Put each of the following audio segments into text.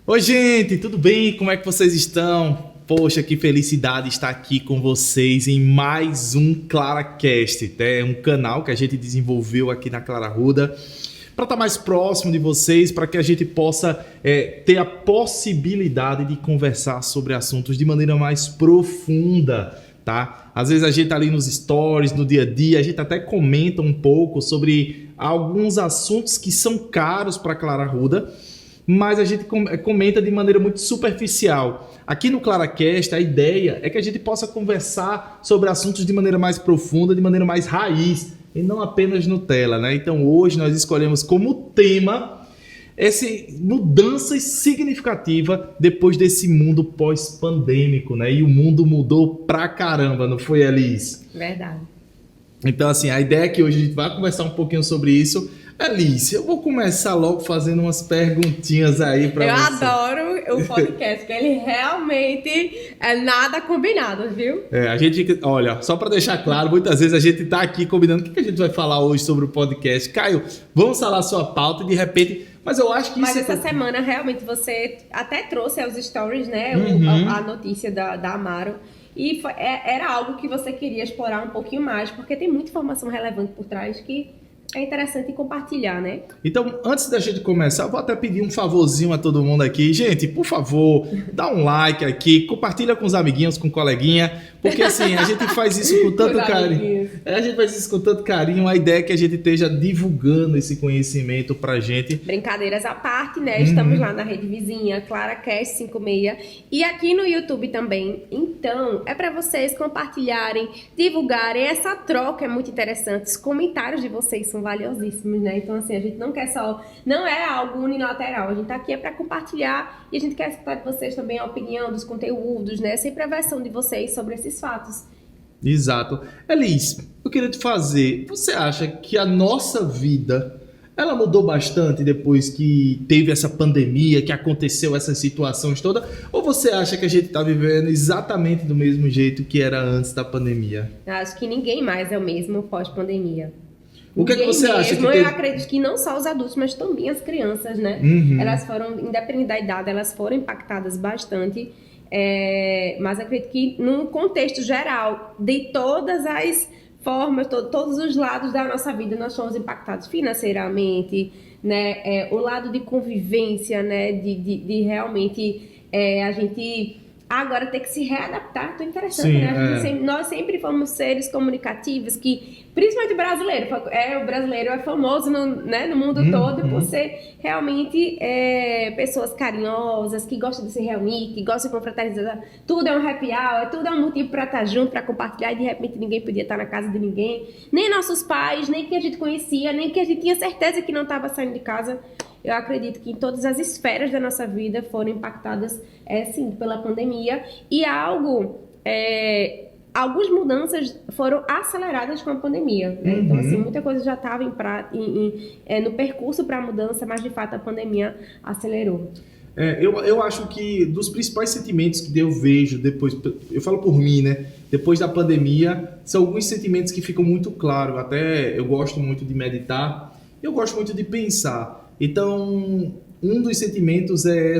Oi, gente, tudo bem? Como é que vocês estão? Poxa, que felicidade estar aqui com vocês em mais um ClaraCast, um canal que a gente desenvolveu aqui na Clara Arruda para estar mais próximo de vocês, para que a gente possa ter a possibilidade de conversar sobre assuntos de maneira mais profunda, tá? Às vezes a gente tá ali nos stories, no dia a dia, a gente até comenta um pouco sobre alguns assuntos que são caros para Clara Arruda, mas a gente comenta de maneira muito superficial. Aqui no ClaraCast, a ideia é que a gente possa conversar sobre assuntos de maneira mais profunda, de maneira mais raiz, e não apenas Nutella, né? Então hoje nós escolhemos como tema essa mudança significativa depois desse mundo pós-pandêmico, né? E o mundo mudou pra caramba, não foi, Alice? Verdade. Então, assim, a ideia é que hoje a gente vai conversar um pouquinho sobre isso. Alice, eu vou começar logo fazendo umas perguntinhas aí pra você. Eu adoro o podcast, porque ele realmente é nada combinado, viu? A gente, olha, só para deixar claro, muitas vezes a gente tá aqui combinando o que a gente vai falar hoje sobre o podcast. Caio, vamos falar sua pauta e de repente... Mas eu acho que Mas essa semana, realmente, você até trouxe aos stories, né, a notícia da Amaro. E era algo que você queria explorar um pouquinho mais, porque tem muita informação relevante por trás que é interessante compartilhar, né? Então, antes da gente começar, eu vou até pedir um favorzinho a todo mundo aqui. Gente, por favor, dá um like aqui, compartilha com os amiguinhos, com o coleguinha, porque assim, a gente faz isso com tanto carinho. A gente faz isso com tanto carinho, a ideia é que a gente esteja divulgando esse conhecimento pra gente. Brincadeiras à parte, né? Estamos lá na rede vizinha, ClaraCast 56, e aqui no YouTube também. Então, é para vocês compartilharem, divulgarem. Essa troca é muito interessante. Os comentários de vocês são valiosíssimos, né? Então, assim, a gente não quer não é algo unilateral. A gente tá aqui para compartilhar e a gente quer escutar de vocês também a opinião dos conteúdos, né? Sempre a versão de vocês sobre esses fatos. Exato. Elis, eu queria te fazer, você acha que a nossa vida, ela mudou bastante depois que teve essa pandemia, que aconteceu essas situações todas? Ou você acha que a gente está vivendo exatamente do mesmo jeito que era antes da pandemia? Acho que ninguém mais é o mesmo pós-pandemia. O que é que você acha? Eu acredito que não só os adultos, mas também as crianças, né? Elas foram, independente da idade, elas foram impactadas bastante. Mas acredito que no contexto geral, de todas as formas, todos os lados da nossa vida, nós somos impactados financeiramente, né? O lado de convivência, né? De realmente a gente agora ter que se readaptar. Muito interessante, sim, né? Nós sempre fomos seres comunicativos que, principalmente o brasileiro é famoso no mundo todo por ser realmente pessoas carinhosas, que gostam de se reunir, que gostam de confraternizar. Tudo é um happy hour, tudo é um motivo para estar junto, para compartilhar, e de repente ninguém podia estar na casa de ninguém, nem nossos pais, nem quem a gente conhecia, nem quem a gente tinha certeza que não estava saindo de casa. Eu acredito que em todas as esferas da nossa vida foram impactadas, sim, pela pandemia. E algumas mudanças foram aceleradas com a pandemia, né? Então, assim, muita coisa já estava no percurso para a mudança, mas, de fato, a pandemia acelerou. Eu acho que dos principais sentimentos que eu vejo depois, eu falo por mim, né? Depois da pandemia, são alguns sentimentos que ficam muito claros. Até eu gosto muito de meditar, eu gosto muito de pensar. Então, um dos sentimentos é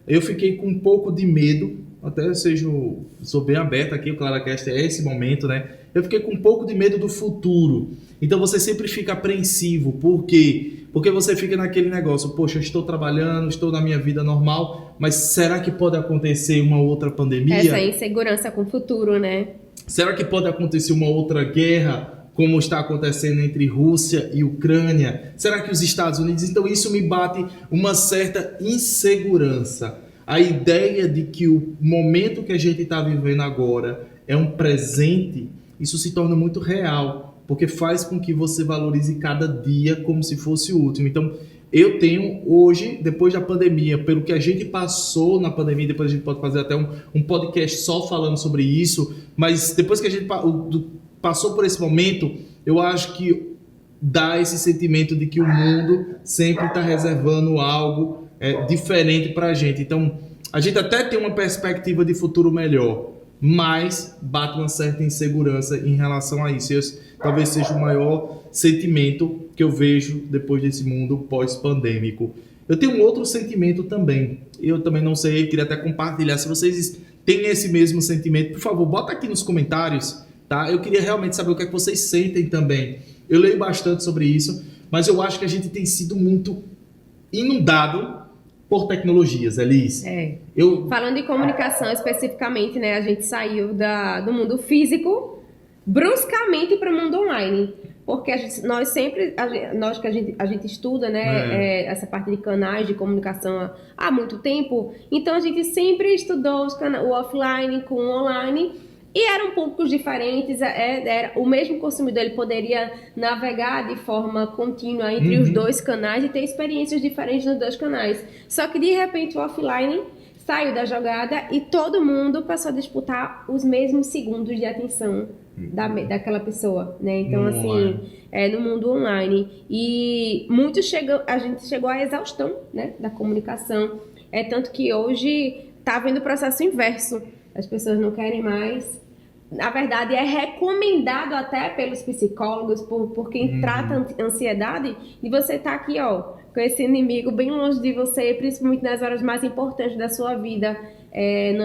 eu fiquei com um pouco de medo, até sou bem aberto aqui, o ClaraCast é esse momento, né? Eu fiquei com um pouco de medo do futuro. Então você sempre fica apreensivo. Por quê? Porque você fica naquele negócio, poxa, eu estou trabalhando, estou na minha vida normal, mas será que pode acontecer uma outra pandemia? Essa insegurança com o futuro, né? Será que pode acontecer uma outra guerra, como está acontecendo entre Rússia e Ucrânia? Será que os Estados Unidos... Então isso me bate uma certa insegurança. A ideia de que o momento que a gente está vivendo agora é um presente, isso se torna muito real, porque faz com que você valorize cada dia como se fosse o último. Então, eu tenho hoje, depois da pandemia, pelo que a gente passou na pandemia, depois a gente pode fazer até um podcast só falando sobre isso, mas depois que a gente passou por esse momento, eu acho que dá esse sentimento de que o mundo sempre está reservando algo diferente para a gente. Então, a gente até tem uma perspectiva de futuro melhor, mas bate uma certa insegurança em relação a isso. Talvez seja o maior sentimento que eu vejo depois desse mundo pós-pandêmico. Eu tenho um outro sentimento também. Eu também não sei, queria até compartilhar. Se vocês têm esse mesmo sentimento, por favor, bota aqui nos comentários, tá? Eu queria realmente saber o que é que vocês sentem também. Eu leio bastante sobre isso, mas eu acho que a gente tem sido muito inundado por tecnologias, Elis. Falando em comunicação especificamente, né? A gente saiu do mundo físico bruscamente para o mundo online. Porque nós que a gente estuda, né, essa parte de canais de comunicação há muito tempo, então a gente sempre estudou o offline com o online e eram públicos diferentes, o mesmo consumidor ele poderia navegar de forma contínua entre os dois canais e ter experiências diferentes nos dois canais. Só que de repente o offline saiu da jogada e todo mundo passou a disputar os mesmos segundos de atenção daquela pessoa, né? Então, no mundo online. E a gente chegou à exaustão, né, da comunicação. Tanto que hoje está havendo o processo inverso. As pessoas não querem mais. Na verdade, é recomendado até pelos psicólogos, por quem trata ansiedade, de você estar aqui, ó, com esse inimigo bem longe de você, principalmente nas horas mais importantes da sua vida,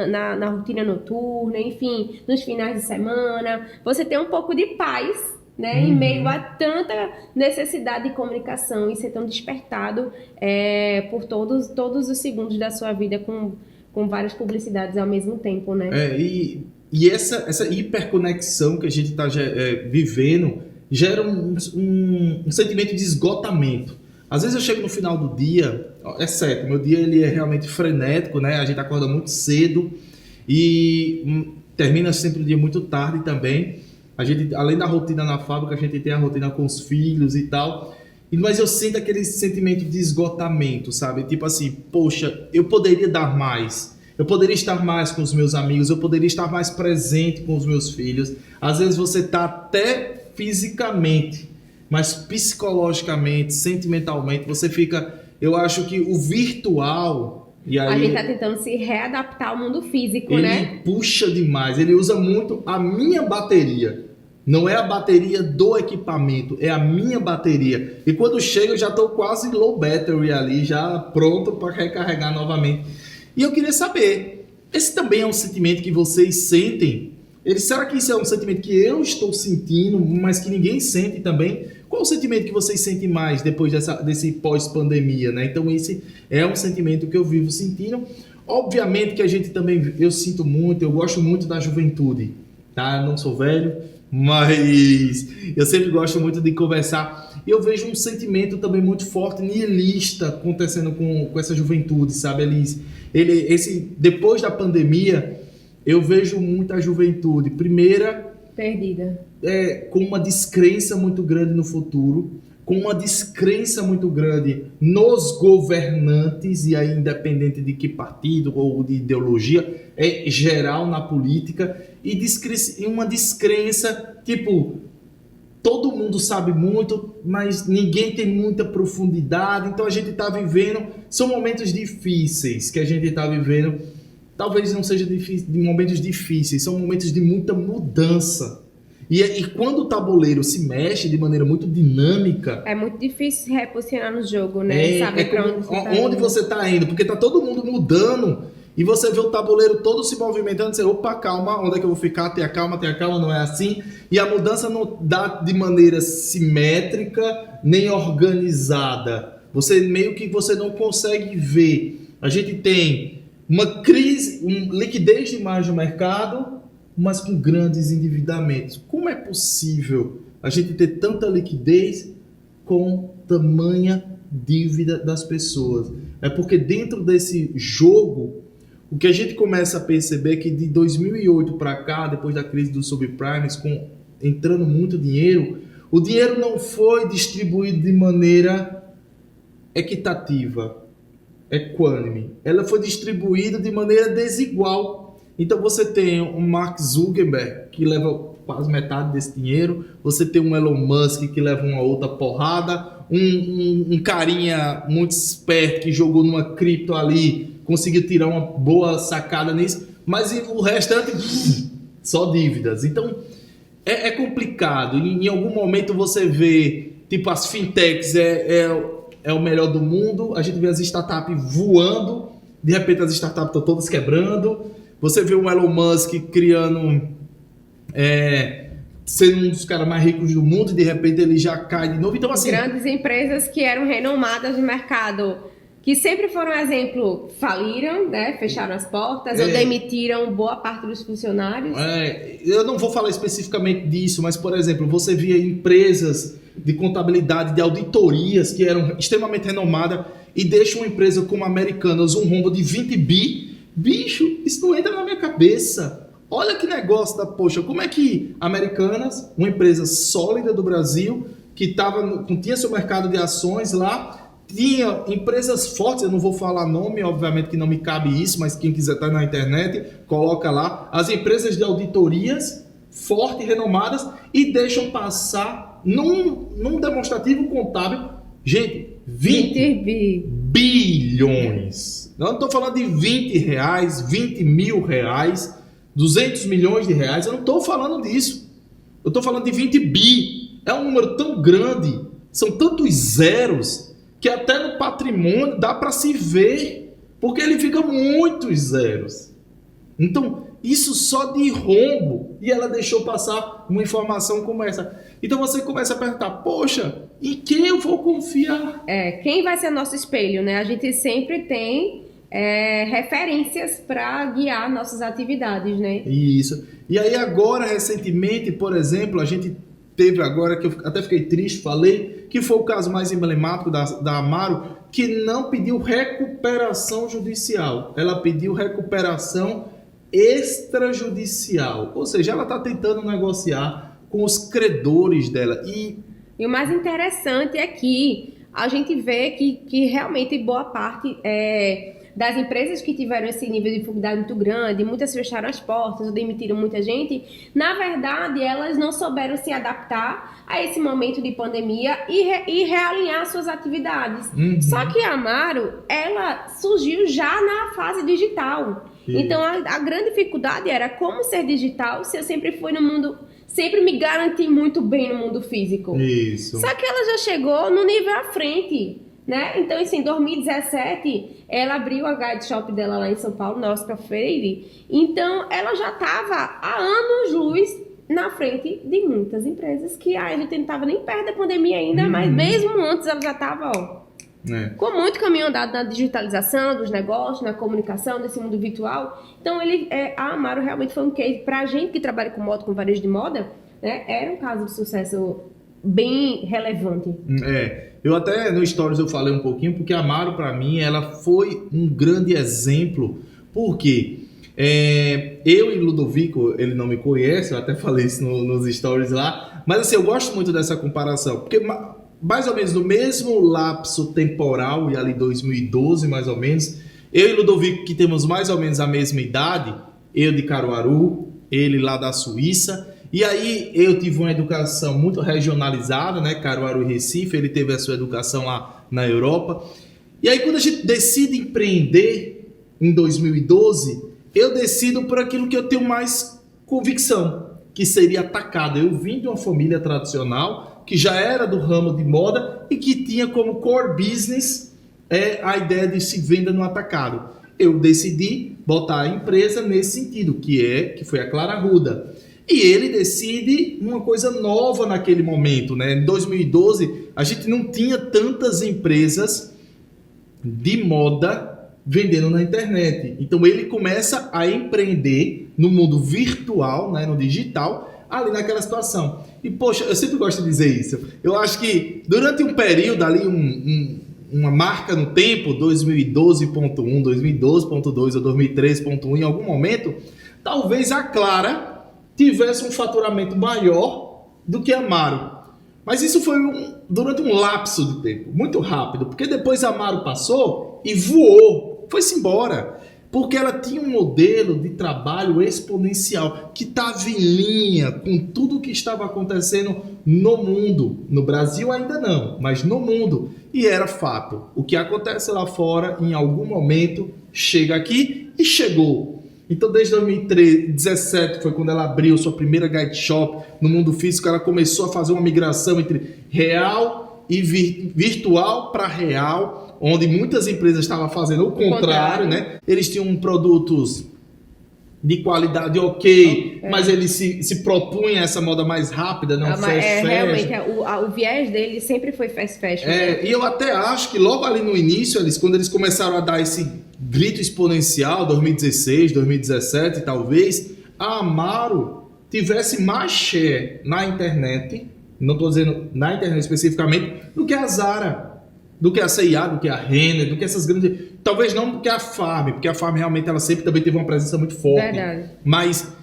na rotina noturna, enfim, nos finais de semana. Você tem um pouco de paz, né, em meio a tanta necessidade de comunicação e ser tão despertado por todos os segundos da sua vida com várias publicidades ao mesmo tempo, né? E essa hiperconexão que a gente está vivendo gera um sentimento de esgotamento. Às vezes eu chego no final do dia, é certo, meu dia ele é realmente frenético, né? A gente acorda muito cedo e termina sempre o dia muito tarde também. A gente, além da rotina na fábrica, a gente tem a rotina com os filhos e tal. Mas eu sinto aquele sentimento de esgotamento, sabe? Tipo assim, poxa, eu poderia dar mais. Eu poderia estar mais com os meus amigos, eu poderia estar mais presente com os meus filhos. Às vezes você está até fisicamente, mas psicologicamente, sentimentalmente, você fica... Eu acho que o virtual... E aí, a gente está tentando se readaptar ao mundo físico, né? Ele puxa demais, ele usa muito a minha bateria. Não é a bateria do equipamento, é a minha bateria. E quando chega, eu já estou quase low battery ali, já pronto para recarregar novamente. E eu queria saber, esse também é um sentimento que vocês sentem? Será que isso é um sentimento que eu estou sentindo, mas que ninguém sente também? Qual o sentimento que vocês sentem mais depois desse pós-pandemia, né? Então esse é um sentimento que eu vivo sentindo. Obviamente que a gente também, eu sinto muito, eu gosto muito da juventude, tá? Eu não sou velho, mas eu sempre gosto muito de conversar. E eu vejo um sentimento também muito forte, nihilista, acontecendo com essa juventude, sabe, Elis? Depois da pandemia, eu vejo muita juventude, perdida. Com uma descrença muito grande no futuro, com uma descrença muito grande nos governantes, e aí independente de que partido ou de ideologia, é geral na política, e uma descrença, tipo, todo mundo sabe muito, mas ninguém tem muita profundidade, então a gente está vivendo, são momentos difíceis que a gente está vivendo, talvez não seja de momentos difíceis, são momentos de muita mudança. E quando o tabuleiro se mexe de maneira muito dinâmica... É muito difícil se reposicionar no jogo, né? Saber onde você está indo, porque está todo mundo mudando e você vê o tabuleiro todo se movimentando, você, opa, calma, onde é que eu vou ficar? Tenha calma, não é assim. E a mudança não dá de maneira simétrica nem organizada. Você não consegue ver. A gente tem uma crise, liquidez demais no mercado, mas com grandes endividamentos. Como é possível a gente ter tanta liquidez com tamanha dívida das pessoas? É porque dentro desse jogo, o que a gente começa a perceber é que de 2008 para cá, depois da crise dos subprimes, entrando muito dinheiro, o dinheiro não foi distribuído de maneira equitativa, equânime. Ela foi distribuída de maneira desigual. Então você tem um Mark Zuckerberg que leva quase metade desse dinheiro, você tem um Elon Musk que leva uma outra porrada, um carinha muito esperto que jogou numa cripto ali, conseguiu tirar uma boa sacada nisso, mas o restante, só dívidas. Então é complicado. Em algum momento você vê, tipo, as fintechs, é o melhor do mundo, a gente vê as startups voando, de repente as startups estão todas quebrando, você vê o Elon Musk criando, sendo um dos caras mais ricos do mundo, e de repente ele já cai de novo. Então, assim, grandes empresas que eram renomadas no mercado, que sempre foram exemplo, faliram, né? Fecharam as portas ou demitiram boa parte dos funcionários. Eu não vou falar especificamente disso, mas, por exemplo, você via empresas de contabilidade, de auditorias que eram extremamente renomadas e deixam uma empresa como a Americanas um rombo de 20 bi. Bicho, isso não entra na minha cabeça. Olha que negócio poxa, como é que Americanas, uma empresa sólida do Brasil, que tinha seu mercado de ações lá, tinha empresas fortes, eu não vou falar nome, obviamente que não me cabe isso, mas quem quiser estar na internet, coloca lá, as empresas de auditorias fortes, renomadas, e deixam passar num demonstrativo contábil, gente, 20 bilhões. Eu não estou falando de 20 reais, 20 mil reais, 200 milhões de reais, eu não estou falando disso. Eu estou falando de 20 bi. É um número tão grande, são tantos zeros, que até no patrimônio dá para se ver, porque ele fica muitos zeros. Então, isso só de rombo, e ela deixou passar uma informação como essa. Então você começa a perguntar, poxa, em quem eu vou confiar? Quem vai ser nosso espelho, né? A gente sempre tem referências para guiar nossas atividades, né? Isso. E aí agora, recentemente, por exemplo, a gente teve agora, que eu até fiquei triste, falei, que foi o caso mais emblemático da Amaro, que não pediu recuperação judicial, ela pediu recuperação extrajudicial, ou seja, ela está tentando negociar com os credores dela. E o mais interessante é que a gente vê que realmente boa parte das empresas que tiveram esse nível de dificuldade muito grande, muitas fecharam as portas ou demitiram muita gente, na verdade elas não souberam se adaptar a esse momento de pandemia e realinhar suas atividades. Só que a Amaro, ela surgiu já na fase digital. Então a grande dificuldade era como ser digital se eu sempre fui no mundo, sempre me garanti muito bem no mundo físico. Isso. Só que ela já chegou no nível à frente, né? Então, assim, em 2017, ela abriu a guide shop dela lá em São Paulo, na Oscar Freire. Então, ela já estava há anos-luz na frente de muitas empresas que a gente não estava nem perto da pandemia ainda, mas mesmo antes ela já estava, com muito caminho andado na digitalização dos negócios, na comunicação, nesse mundo virtual. Então, a Amaro realmente foi um case, para a gente que trabalha com moda, com varejo de moda, né? Era um caso de sucesso bem relevante. Eu até no Stories eu falei um pouquinho, porque a Amaro, para mim, ela foi um grande exemplo, porque eu e Ludovico, ele não me conhece, eu até falei isso nos Stories lá, mas assim, eu gosto muito dessa comparação, porque mais ou menos no mesmo lapso temporal, e ali 2012 mais ou menos, eu e Ludovico, que temos mais ou menos a mesma idade, eu de Caruaru, ele lá da Suíça. E aí eu tive uma educação muito regionalizada, né? Caruaru e Recife, ele teve a sua educação lá na Europa. E aí quando a gente decide empreender em 2012, eu decido por aquilo que eu tenho mais convicção, que seria atacado. Eu vim de uma família tradicional, que já era do ramo de moda e que tinha como core business a ideia de se venda no atacado. Eu decidi botar a empresa nesse sentido, que foi a Clara Ruda. E ele decide uma coisa nova naquele momento, né? Em 2012, a gente não tinha tantas empresas de moda vendendo na internet. Então ele começa a empreender no mundo virtual, né? No digital, ali naquela situação. E poxa, eu sempre gosto de dizer isso. Eu acho que durante um período ali, uma marca no tempo, 2012.1, 2012.2 ou 2013.1, em algum momento, talvez a Clara tivesse um faturamento maior do que a Amaro. Mas isso foi durante um lapso de tempo, muito rápido, porque depois a Amaro passou e voou, foi-se embora, porque ela tinha um modelo de trabalho exponencial, que estava em linha com tudo o que estava acontecendo no mundo. No Brasil ainda não, mas no mundo. E era fato, o que acontece lá fora, em algum momento, chega aqui e chegou. Então, desde 2017, foi quando ela abriu sua primeira guide shop no mundo físico, ela começou a fazer uma migração entre real e virtual para real, onde muitas empresas estavam fazendo o contrário, né? Eles tinham produtos de qualidade ok, mas eles se propunham essa moda mais rápida, não fast fashion. Realmente, o viés dele sempre foi fast fashion. Né? E eu até acho que logo ali no início, quando eles começaram a dar esse grito exponencial, 2016, 2017 talvez, a Amaro tivesse mais share na internet, não estou dizendo na internet especificamente, do que a Zara, do que a C&A, do que a Renner, do que essas grandes... Talvez não do que a Farm, porque a Farm realmente ela sempre também teve uma presença muito forte. Verdade. Mas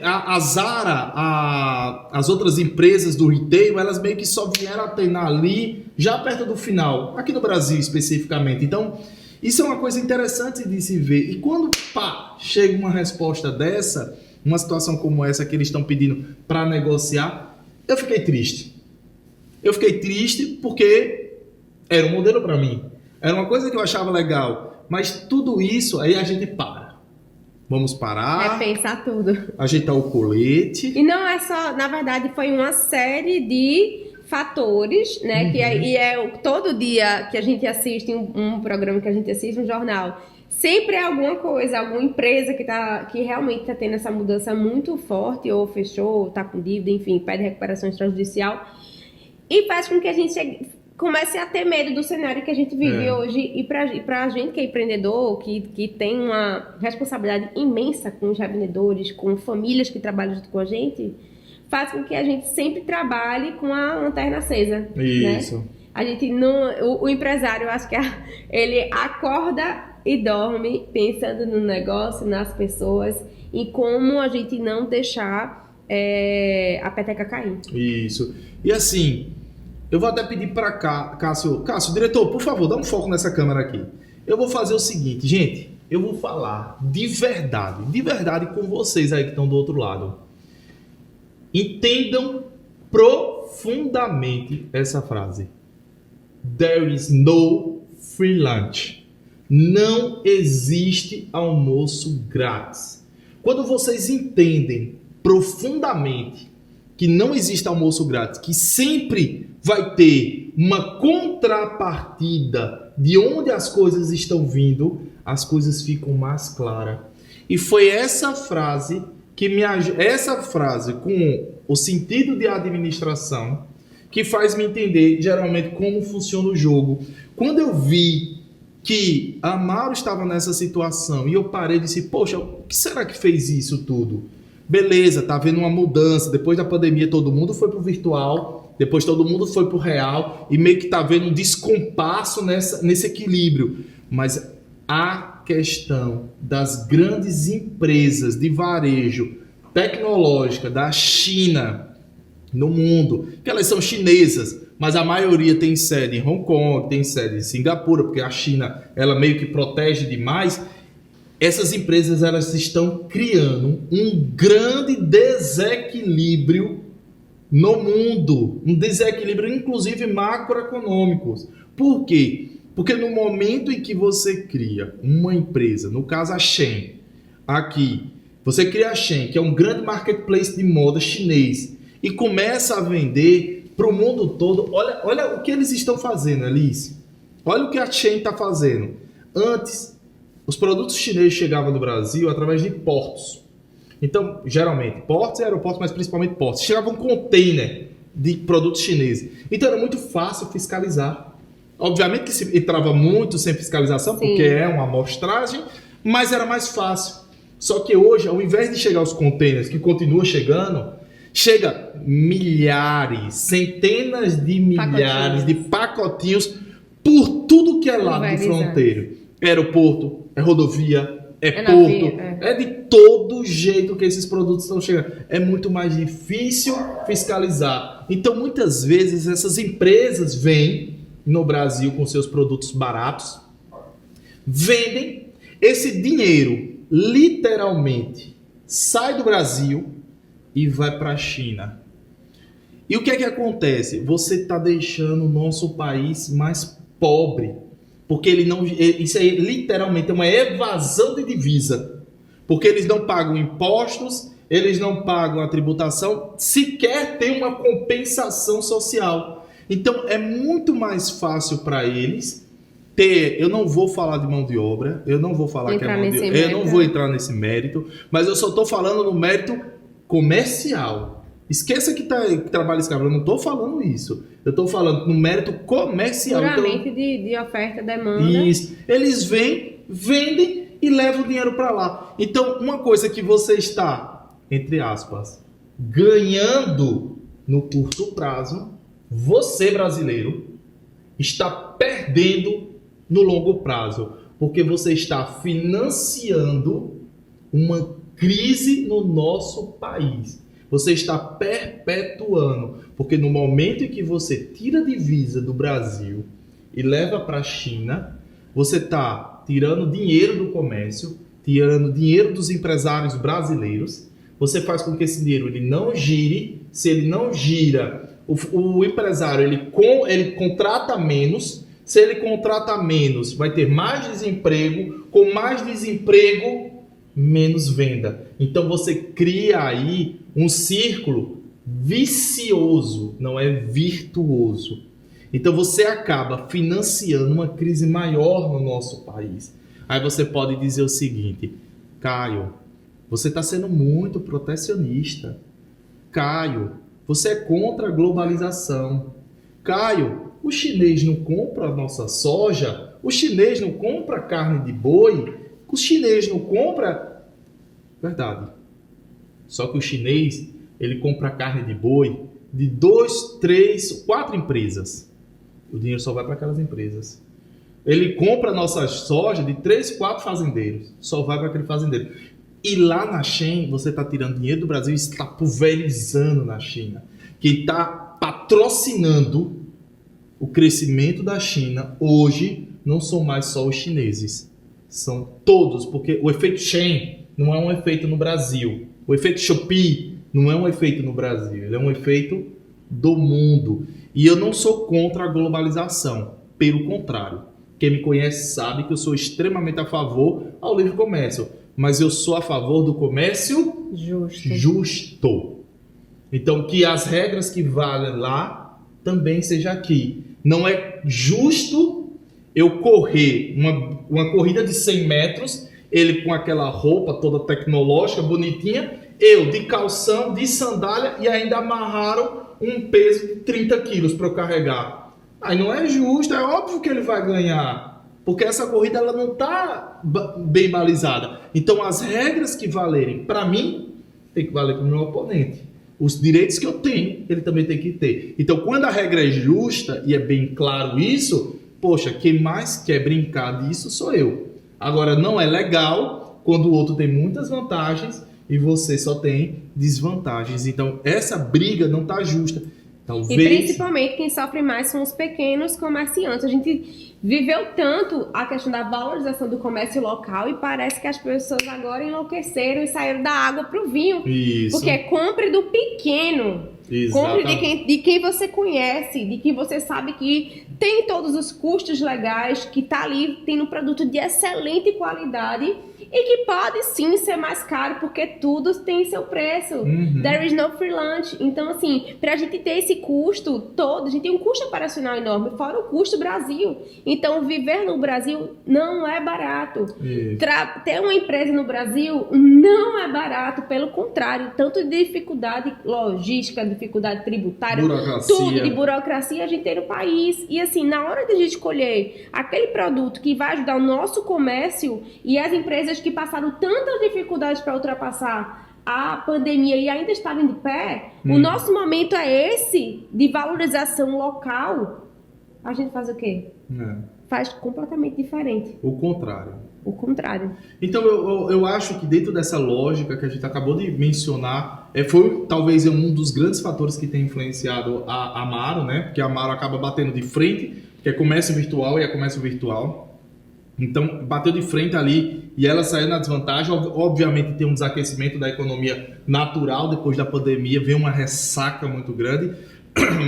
a Zara, as outras empresas do retail, elas meio que só vieram a atenar ali, já perto do final, aqui no Brasil especificamente. Então, isso é uma coisa interessante de se ver. E quando, chega uma resposta dessa, uma situação como essa que eles estão pedindo para negociar, eu fiquei triste. Eu fiquei triste porque era um modelo para mim. Era uma coisa que eu achava legal. Mas tudo isso, aí a gente para. Vamos parar. Pensar tudo. Ajeitar o colete. E não é só... Na verdade, foi uma série de fatores, né? Que todo dia que a gente assiste um programa, que a gente assiste um jornal, sempre é alguma coisa, alguma empresa que realmente está tendo essa mudança muito forte, ou fechou, ou está com dívida, enfim, pede recuperação extrajudicial. E faz com que a gente comece a ter medo do cenário que a gente vive hoje. E para a gente que é empreendedor, que tem uma responsabilidade imensa com os revendedores, com famílias que trabalham junto com a gente, faz com que a gente sempre trabalhe com a lanterna acesa. Isso. Né? A gente não... O empresário, eu acho que ele acorda e dorme pensando no negócio, nas pessoas, e como a gente não deixar a peteca cair. Isso. E assim... Eu vou até pedir para Cássio, diretor, por favor, dá um foco nessa câmera aqui. Eu vou fazer o seguinte, gente, eu vou falar de verdade com vocês aí que estão do outro lado. Entendam profundamente essa frase. There is no free lunch. Não existe almoço grátis. Quando vocês entendem profundamente que não existe almoço grátis, que sempre vai ter uma contrapartida de onde as coisas estão vindo, as coisas ficam mais claras. E foi essa frase com o sentido de administração que faz me entender geralmente como funciona o jogo. Quando eu vi que a Amaro estava nessa situação e eu parei e disse, poxa, o que será que fez isso tudo? Beleza, tá havendo uma mudança, depois da pandemia todo mundo foi pro virtual, depois todo mundo foi pro real e meio que tá havendo um descompasso nesse equilíbrio. Mas a questão das grandes empresas de varejo tecnológica da China no mundo, que elas são chinesas, mas a maioria tem sede em Hong Kong, tem sede em Singapura, porque a China ela meio que protege demais. Essas empresas elas estão criando um grande desequilíbrio no mundo, um desequilíbrio inclusive macroeconômico. Por quê? Porque no momento em que você cria uma empresa, no caso a Shein, aqui, você cria a Shein, que é um grande marketplace de moda chinês, e começa a vender para o mundo todo. Olha o que eles estão fazendo, Alice. Olha o que a Shein está fazendo. Antes, os produtos chineses chegavam no Brasil através de portos. Então, geralmente, portos e aeroportos, mas principalmente portos. Chegava um container de produtos chineses. Então, era muito fácil fiscalizar. Obviamente que se entrava muito sem fiscalização, Sim. porque é uma amostragem, mas era mais fácil. Só que hoje, ao invés de chegar os containers, que continua chegando, chega milhares, centenas de milhares de pacotinhos por tudo que é lado de fronteiro. Aeroporto, é rodovia, é porto, é de todo jeito que esses produtos estão chegando. É muito mais difícil fiscalizar. Então, muitas vezes, essas empresas vêm no Brasil com seus produtos baratos, vendem, esse dinheiro literalmente sai do Brasil e vai para a China. E o que é que acontece? Você está deixando o nosso país mais pobre. Porque isso aí literalmente é uma evasão de divisa. Porque eles não pagam impostos, eles não pagam a tributação, sequer tem uma compensação social. Então é muito mais fácil para eles ter. Eu não vou falar de mão de obra, eu não vou falar que é mão de obra, eu não vou entrar nesse mérito, mas eu só estou falando no mérito comercial. Esqueça que trabalho escravo, eu não estou falando isso. Eu estou falando no mérito comercial. Puramente então, de oferta e demanda. Isso. Eles vêm, vendem e levam o dinheiro para lá. Então, uma coisa que você está, entre aspas, ganhando no curto prazo, você brasileiro está perdendo no longo prazo, porque você está financiando uma crise no nosso país. Você está perpetuando, porque no momento em que você tira divisa do Brasil e leva para a China, você está tirando dinheiro do comércio, tirando dinheiro dos empresários brasileiros. Você faz com que esse dinheiro ele não gire. Se ele não gira, o empresário ele contrata menos. Se ele contrata menos, vai ter mais desemprego. Com mais desemprego, menos venda. Então você cria aí um círculo vicioso, não é virtuoso. Então você acaba financiando uma crise maior no nosso país. Aí você pode dizer o seguinte: Caio, você está sendo muito protecionista. Caio, você é contra a globalização. Caio, o chinês não compra a nossa soja, o chinês não compra carne de boi, o chinês não compra... Verdade. Só que o chinês, ele compra carne de boi de 2, 3, 4 empresas. O dinheiro só vai para aquelas empresas. Ele compra a nossa soja de 3, 4 fazendeiros. Só vai para aquele fazendeiro. E lá na China, você está tirando dinheiro do Brasil e está pulverizando na China. Quem está patrocinando o crescimento da China hoje não são mais só os chineses. São todos, porque o efeito Shen não é um efeito no Brasil. O efeito Shopee não é um efeito no Brasil. Ele é um efeito do mundo. E eu não sou contra a globalização. Pelo contrário. Quem me conhece sabe que eu sou extremamente a favor ao livre comércio. Mas eu sou a favor do comércio justo. Então, que as regras que valem lá também seja aqui. Não é justo eu correr uma corrida de 100 metros, ele com aquela roupa toda tecnológica, bonitinha, eu de calção, de sandália e ainda amarraram um peso de 30 quilos para eu carregar. Aí não é justo, é óbvio que ele vai ganhar, porque essa corrida ela não está bem balizada. Então as regras que valerem para mim, tem que valer para o meu oponente. Os direitos que eu tenho, ele também tem que ter. Então quando a regra é justa, e é bem claro isso, poxa, quem mais quer brincar disso sou eu. Agora, não é legal quando o outro tem muitas vantagens e você só tem desvantagens. Então, essa briga não está justa. Talvez... E principalmente quem sofre mais são os pequenos comerciantes. A gente viveu tanto a questão da valorização do comércio local e parece que as pessoas agora enlouqueceram e saíram da água para o vinho. Isso. Porque compre do pequeno. Exatamente. Compre de quem você conhece, de quem você sabe que tem todos os custos legais, que está ali, tem um produto de excelente qualidade e que pode sim ser mais caro, porque tudo tem seu preço. There is no free lunch. Então, assim, para a gente ter esse custo todo, a gente tem um custo operacional enorme, fora o custo Brasil. Então, viver no Brasil não é barato. Ter uma empresa no Brasil não é barato, pelo contrário, tanto de dificuldade logística, dificuldade tributária, tudo de burocracia a gente tem no país. E assim, na hora de a gente escolher aquele produto que vai ajudar o nosso comércio e as empresas que passaram tantas dificuldades para ultrapassar a pandemia e ainda estarem de pé, o nosso momento é esse de valorização local. A gente faz o quê? Faz completamente diferente. O contrário. O contrário. Então eu acho que dentro dessa lógica que a gente acabou de mencionar, foi talvez um dos grandes fatores que tem influenciado a Amaro, né? Porque a Amaro acaba batendo de frente, que é comércio virtual e é comércio virtual. Então bateu de frente ali e ela saiu na desvantagem. Obviamente tem um desaquecimento da economia natural depois da pandemia, veio uma ressaca muito grande.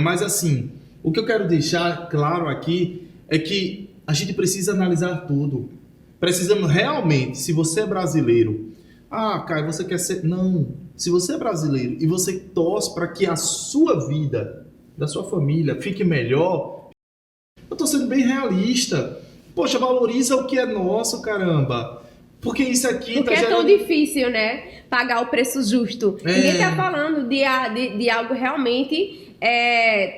Mas assim, o que eu quero deixar claro aqui é que a gente precisa analisar tudo. Precisamos realmente, se você é brasileiro, Caio, você quer ser... Não, se você é brasileiro e você torce para que a sua vida da sua família fique melhor, eu estou sendo bem realista. Poxa, valoriza o que é nosso, caramba. Porque isso aqui Porque é tão difícil, né? Pagar o preço justo. Ninguém tá falando de algo realmente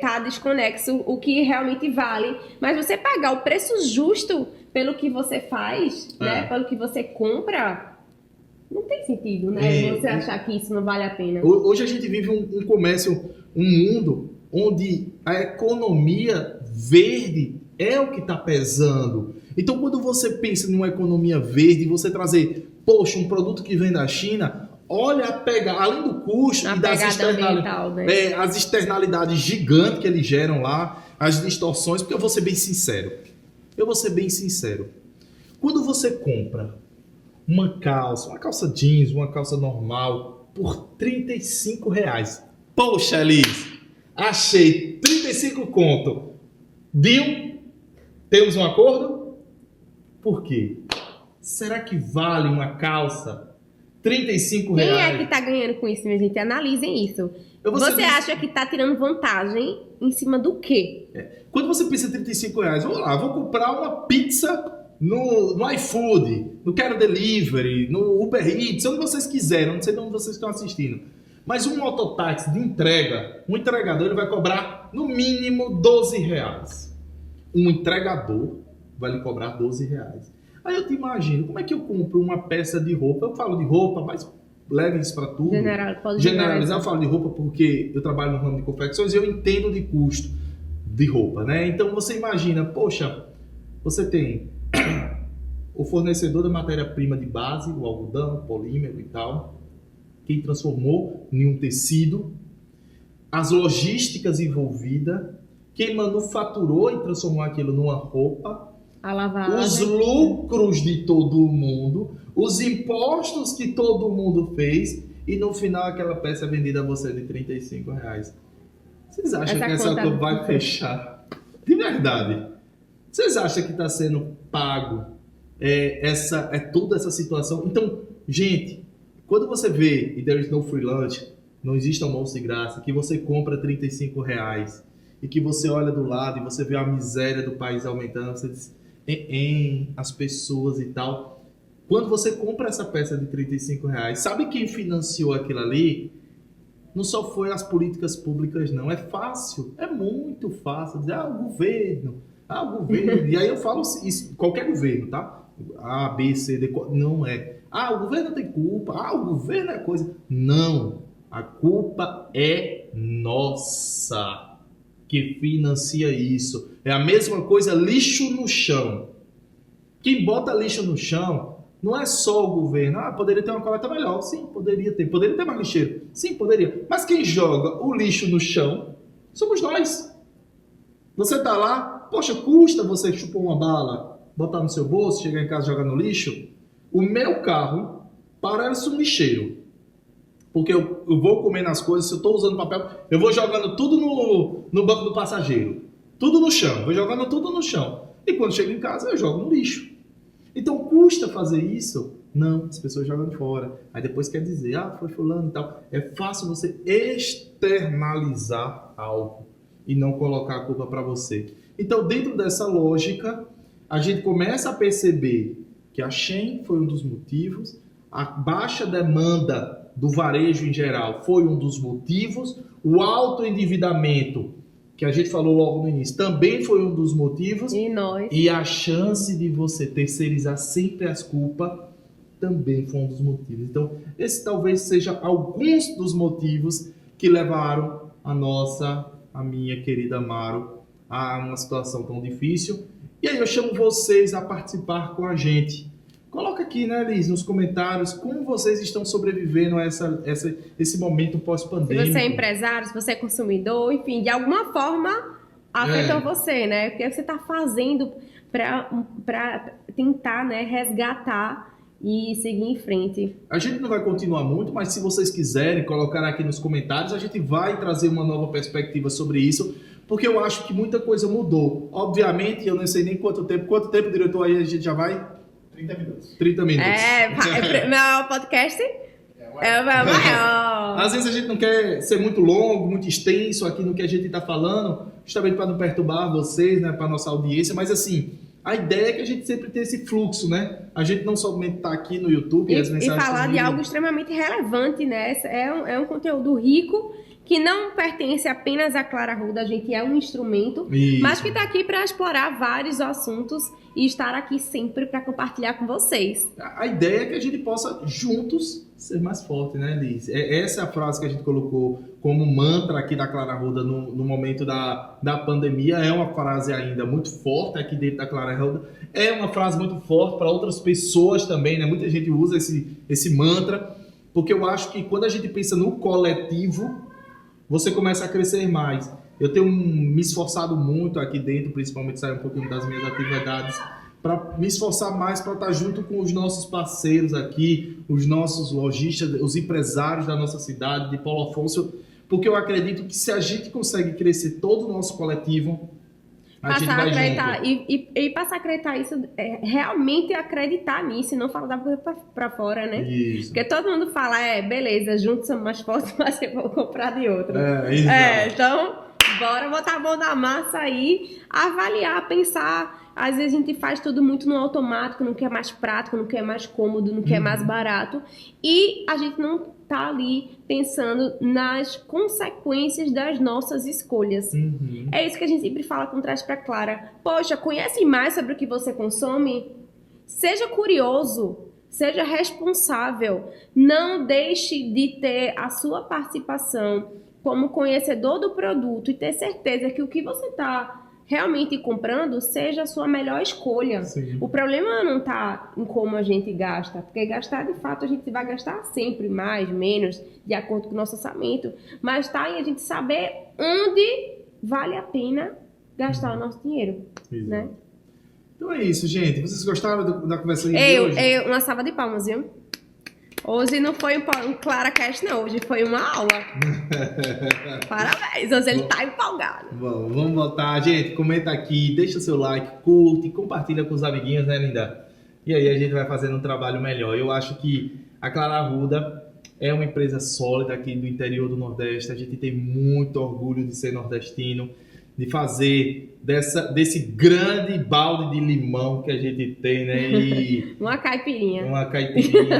tá desconexo, o que realmente vale. Mas você pagar o preço justo pelo que você faz, né? Pelo que você compra, não tem sentido, né? Você achar que isso não vale a pena. Hoje a gente vive um comércio, um mundo onde a economia verde é o que está pesando. Então, quando você pensa numa economia verde, você trazer, poxa, um produto que vem da China, olha além do custo e das ambiental, né? as externalidades gigantes que eles geram lá, as distorções, porque eu vou ser bem sincero. Quando você compra uma calça jeans, uma calça normal, por R$35. Poxa, Liz, achei 35 conto. Deal? Temos um acordo? Por quê? Será que vale uma calça R$35? Quem é que tá ganhando com isso, minha gente? Analisem isso. Você acha que tá tirando vantagem em cima do quê? Quando você pensa R$35, vamos lá, vou comprar uma pizza no iFood, no Quero Delivery, no Uber Eats, onde vocês quiserem, não sei de onde vocês estão assistindo. Mas um mototáxi de entrega, um entregador, ele vai cobrar no mínimo R$12. Um entregador vai lhe cobrar R$12. Aí eu te imagino, como é que eu compro uma peça de roupa? Eu falo de roupa, mas leve isso para tudo. Generalizar, eu falo de roupa porque eu trabalho no ramo de confecções e eu entendo de custo de roupa, né? Então você imagina, poxa, você tem o fornecedor da matéria-prima de base, o algodão, o polímero e tal, quem transformou em um tecido, as logísticas envolvidas, quem manufaturou e transformou aquilo numa roupa, a lavagem, os lucros de todo mundo, os impostos que todo mundo fez e no final aquela peça é vendida a você de R$35. Vocês acham que essa conta vai fechar? De verdade. Vocês acham que está sendo pago toda essa situação? Então, gente, quando você vê e there is no free lunch, não existe almoço de graça, que você compra R$35 e que você olha do lado e você vê a miséria do país aumentando, você diz, as pessoas e tal. Quando você compra essa peça de R$35, sabe quem financiou aquilo ali? Não só foi as políticas públicas, não. É fácil, é muito fácil dizer, o governo. E aí eu falo isso, qualquer governo, tá? A, B, C, D, não é. O governo tem culpa, o governo é coisa. Não, a culpa é nossa que financia isso. É a mesma coisa, lixo no chão. Quem bota lixo no chão não é só o governo. Poderia ter uma coleta melhor. Sim, poderia ter. Poderia ter mais lixeiro. Sim, poderia. Mas quem joga o lixo no chão somos nós. Você tá lá, poxa, custa você chupar uma bala, botar no seu bolso, chegar em casa e jogar no lixo? O meu carro parece um lixeiro. Porque eu vou comer nas coisas, se eu estou usando papel, eu vou jogando tudo no banco do passageiro. Tudo no chão, vou jogando tudo no chão. E quando chego em casa, eu jogo no lixo. Então, custa fazer isso? Não, as pessoas jogam fora. Aí depois quer dizer, foi fulano e tal. É fácil você externalizar algo e não colocar a culpa para você. Então, dentro dessa lógica, a gente começa a perceber que a Shein foi um dos motivos, a baixa demanda do varejo em geral foi um dos motivos, o alto endividamento, que a gente falou logo no início, também foi um dos motivos, e a chance de você terceirizar sempre as culpas também foi um dos motivos. Então, esse talvez seja alguns dos motivos que levaram a minha querida Maro, a uma situação tão difícil. E aí eu chamo vocês a participar com a gente. Coloca aqui, né, Liz, nos comentários, como vocês estão sobrevivendo a esse momento pós-pandêmico. Se você é empresário, se você é consumidor, enfim, de alguma forma afetou você, né? O que você está fazendo para tentar, né, resgatar e seguir em frente? A gente não vai continuar muito, mas se vocês quiserem colocar aqui nos comentários, a gente vai trazer uma nova perspectiva sobre isso, porque eu acho que muita coisa mudou. Obviamente, eu não sei nem quanto tempo, diretor, aí a gente já vai... 30 minutos. 30 minutos. Meu podcast? É o maior. Às vezes a gente não quer ser muito longo, muito extenso aqui no que a gente está falando, justamente para não perturbar vocês, né, para nossa audiência, mas assim, a ideia é que a gente sempre tenha esse fluxo, né? A gente não somente está aqui no YouTube e falar de algo extremamente relevante, né? É um conteúdo rico que não pertence apenas à Clara Arruda, a gente é um instrumento, mas que está aqui para explorar vários assuntos e estar aqui sempre para compartilhar com vocês. A ideia é que a gente possa juntos ser mais forte, né, Liz? Essa é a frase que a gente colocou como mantra aqui da Clara Arruda no momento da pandemia. É uma frase ainda muito forte aqui dentro da Clara Arruda. É uma frase muito forte para outras pessoas também, né? Muita gente usa esse mantra, porque eu acho que quando a gente pensa no coletivo, você começa a crescer mais. Eu tenho me esforçado muito aqui dentro, principalmente sair um pouquinho das minhas atividades, para me esforçar mais para estar junto com os nossos parceiros aqui, os nossos lojistas, os empresários da nossa cidade, de Paulo Afonso, porque eu acredito que se a gente consegue crescer todo o nosso coletivo, a gente vai acreditar, junto. E passar a acreditar isso, realmente acreditar nisso e não falar da coisa pra fora, né? Isso. Porque todo mundo fala, beleza, juntos somos mais fortes, mas eu vou comprar de outro. Então, bora botar a mão na massa aí, avaliar, pensar. Às vezes a gente faz tudo muito no automático, no que é mais prático, no que é mais cômodo, no que é mais barato. E a gente não tá ali pensando nas consequências das nossas escolhas. É isso que a gente sempre fala com Traz pra Clara. Poxa, conhece mais sobre o que você consome? Seja curioso, seja responsável. Não deixe de ter a sua participação como conhecedor do produto e ter certeza que o que você tá realmente comprando seja a sua melhor escolha. Sim. O problema não está em como a gente gasta, porque gastar, de fato, a gente vai gastar sempre mais, menos, de acordo com o nosso orçamento, mas está em a gente saber onde vale a pena gastar o nosso dinheiro. Né? Então é isso, gente. Vocês gostaram da conversa de hoje? Uma salva de palmas, viu? Hoje não foi um ClaraCast, não. Hoje foi uma aula. Parabéns. Hoje ele tá empolgado. Bom, vamos voltar. Gente, comenta aqui, deixa seu like, curte, compartilha com os amiguinhos, né, linda? E aí a gente vai fazendo um trabalho melhor. Eu acho que a Clara Arruda é uma empresa sólida aqui do interior do Nordeste. A gente tem muito orgulho de ser nordestino, de fazer desse grande balde de limão que a gente tem, né? E uma caipirinha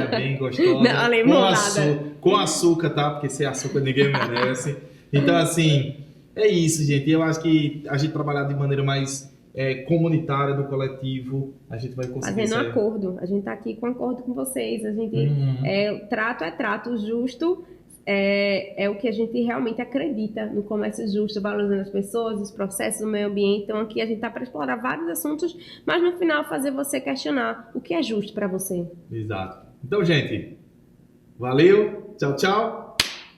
bem gostosa. Não, limonada. Com açúcar, tá? Porque sem açúcar ninguém merece. Então, assim, é isso, gente. Eu acho que a gente trabalhar de maneira mais comunitária, do coletivo, a gente vai conseguir fazendo um acordo. A gente tá aqui com um acordo com vocês. A gente trato é trato, justo. É o que a gente realmente acredita no comércio justo, valorizando as pessoas, os processos, o meio ambiente. Então aqui a gente está para explorar vários assuntos, mas no final fazer você questionar o que é justo para você. Exato. Então, gente, valeu, tchau, tchau,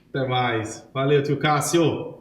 até mais. Valeu, tio Cássio.